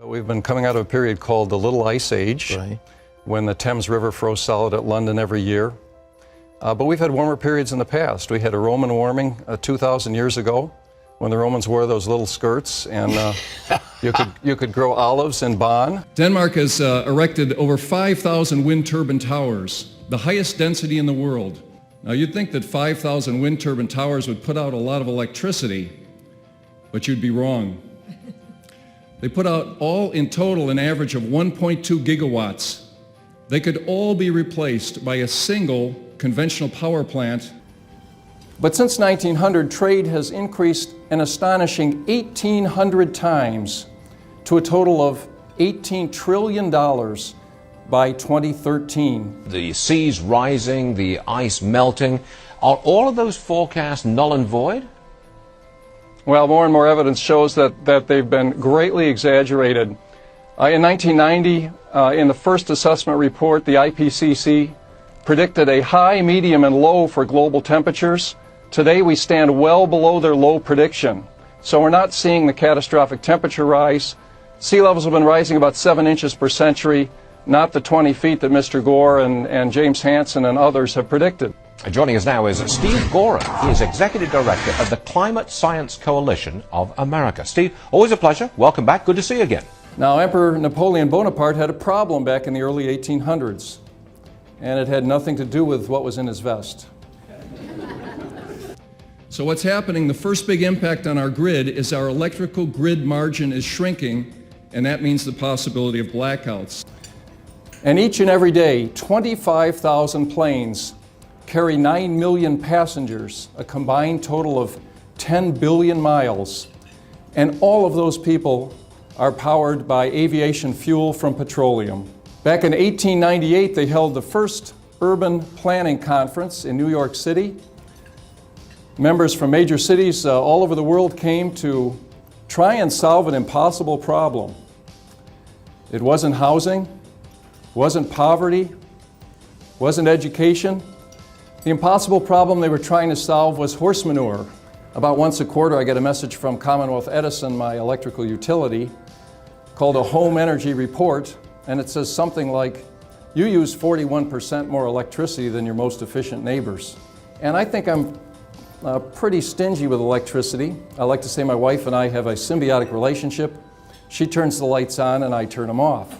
We've been coming out of a period called the Little Ice Age, Right. when the Thames River froze solid at London every year. But we've had warmer periods in the past. We had a Roman warming 2,000 years ago, when the Romans wore those little skirts, and you could grow olives in Bonn. Denmark has erected over 5,000 wind turbine towers, the highest density in the world. Now you'd think that 5,000 wind turbine towers would put out a lot of electricity, but you'd be wrong. They put out all in total an average of 1.2 gigawatts. They could all be replaced by a single conventional power plant. But since 1900, trade has increased an astonishing 1,800 times to a total of $18 trillion by 2013. The seas rising, the ice melting, are all of those forecasts null and void? Well, more and more evidence shows that they've been greatly exaggerated. In 1990, in the first assessment report, the IPCC predicted a high, medium, and low for global temperatures. Today, we stand well below their low prediction. So we're not seeing the catastrophic temperature rise. Sea levels have been rising about 7 inches per century, not the 20 feet that Mr. Gore and James Hansen and others have predicted. Joining us now is Steve Goreham. He is Executive Director of the Climate Science Coalition of America. Steve, always a pleasure. Welcome back. Good to see you again. Now, Emperor Napoleon Bonaparte had a problem back in the early 1800s, and it had nothing to do with what was in his vest. So what's happening, the first big impact on our grid is our electrical grid margin is shrinking, and that means the possibility of blackouts. And each and every day, 25,000 planes carry 9 million passengers, a combined total of 10 billion miles. And all of those people are powered by aviation fuel from petroleum. Back in 1898, they held the first urban planning conference in New York City. Members from major cities all over the world came to try and solve an impossible problem. It wasn't housing, wasn't poverty, wasn't education. The impossible problem they were trying to solve was horse manure. About once a quarter, I get a message from Commonwealth Edison, my electrical utility, called a home energy report, and it says something like, you use 41% more electricity than your most efficient neighbors. And I think I'm pretty stingy with electricity. I like to say my wife and I have a symbiotic relationship. She turns the lights on and I turn them off.